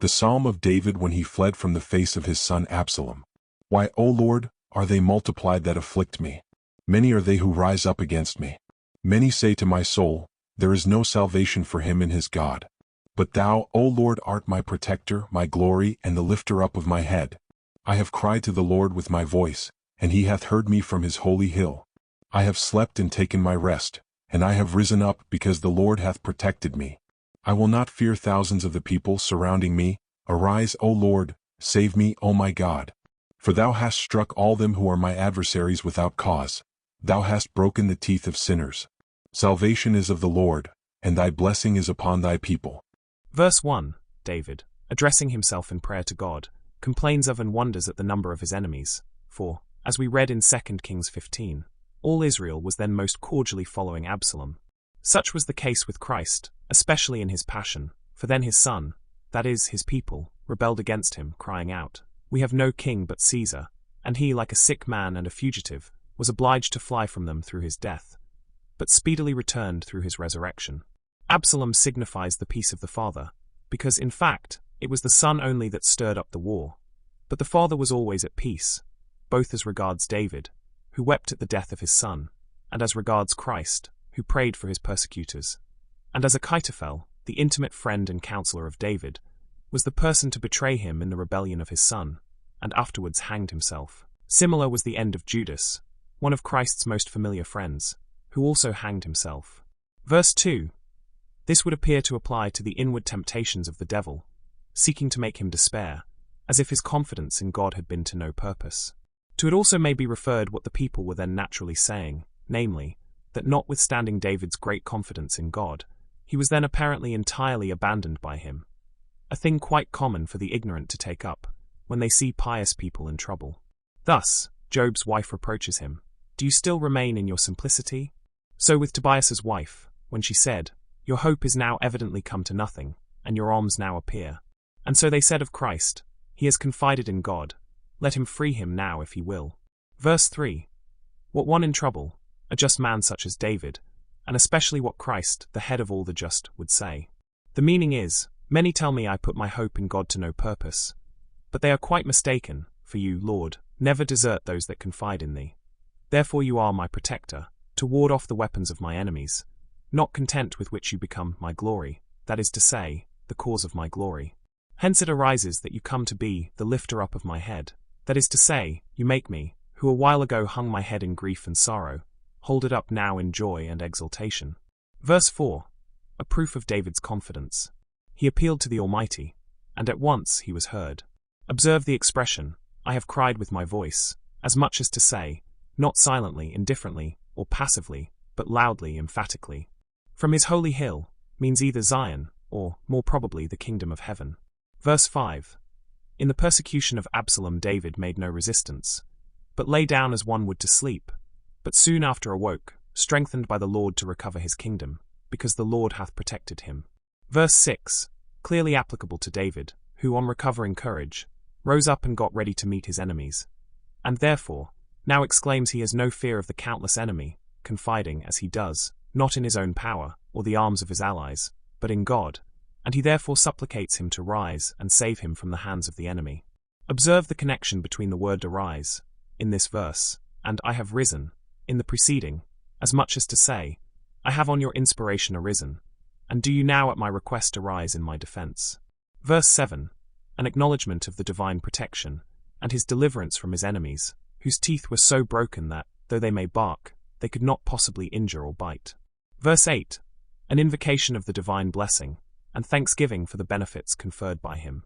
The Psalm of David when he fled from the face of his son Absalom. Why, O Lord, are they multiplied that afflict me? Many are they who rise up against me. Many say to my soul, there is no salvation for him in his God. But thou, O Lord, art my protector, my glory, and the lifter up of my head. I have cried to the Lord with my voice, and he hath heard me from his holy hill. I have slept and taken my rest, and I have risen up because the Lord hath protected me. I will not fear thousands of the people surrounding me. Arise, O Lord, save me, O my God. For thou hast struck all them who are my adversaries without cause. Thou hast broken the teeth of sinners. Salvation is of the Lord, and thy blessing is upon thy people. Verse 1, David, addressing himself in prayer to God, complains of and wonders at the number of his enemies. For, as we read in 2 Kings 15, all Israel was then most cordially following Absalom. Such was the case with Christ, especially in his passion, for then his son, that is, his people, rebelled against him, crying out, We have no king but Caesar, and he, like a sick man and a fugitive, was obliged to fly from them through his death, but speedily returned through his resurrection. Absalom signifies the peace of the father, because, in fact, it was the son only that stirred up the war. But the father was always at peace, both as regards David, who wept at the death of his son, and as regards Christ, who prayed for his persecutors. And as Ahithophel, the intimate friend and counselor of David, was the person to betray him in the rebellion of his son, and afterwards hanged himself. Similar was the end of Judas, one of Christ's most familiar friends, who also hanged himself. Verse 2. This would appear to apply to the inward temptations of the devil, seeking to make him despair, as if his confidence in God had been to no purpose. To it also may be referred what the people were then naturally saying, namely, that notwithstanding David's great confidence in God, he was then apparently entirely abandoned by him, a thing quite common for the ignorant to take up, when they see pious people in trouble. Thus, Job's wife reproaches him, Do you still remain in your simplicity? So with Tobias's wife, when she said, Your hope is now evidently come to nothing, and your alms now appear. And so they said of Christ, He has confided in God, let him free him now if he will. Verse 3. What one in trouble, a just man such as David, and especially what Christ, the head of all the just, would say. The meaning is, Many tell me I put my hope in God to no purpose. But they are quite mistaken, for you, Lord, never desert those that confide in thee. Therefore you are my protector, to ward off the weapons of my enemies, not content with which you become my glory, that is to say, the cause of my glory. Hence it arises that you come to be the lifter up of my head, that is to say, you make me, who a while ago hung my head in grief and sorrow, hold it up now in joy and exultation. Verse 4. A proof of David's confidence. He appealed to the Almighty, and at once he was heard. Observe the expression, I have cried with my voice, as much as to say, not silently, indifferently, or passively, but loudly, emphatically. From his holy hill, means either Zion, or, more probably, the kingdom of heaven. Verse 5. In the persecution of Absalom David made no resistance, but lay down as one would to sleep, but soon after awoke, strengthened by the Lord to recover his kingdom, because the Lord hath protected him. Verse 6, clearly applicable to David, who on recovering courage, rose up and got ready to meet his enemies, and therefore, now exclaims he has no fear of the countless enemy, confiding, as he does, not in his own power, or the arms of his allies, but in God, and he therefore supplicates him to rise and save him from the hands of the enemy. Observe the connection between the word arise, in this verse, and I have risen, in the preceding, as much as to say, I have on your inspiration arisen, and do you now at my request arise in my defense. Verse 7, an acknowledgement of the divine protection, and his deliverance from his enemies, whose teeth were so broken that, though they may bark, they could not possibly injure or bite. Verse 8, an invocation of the divine blessing, and thanksgiving for the benefits conferred by him.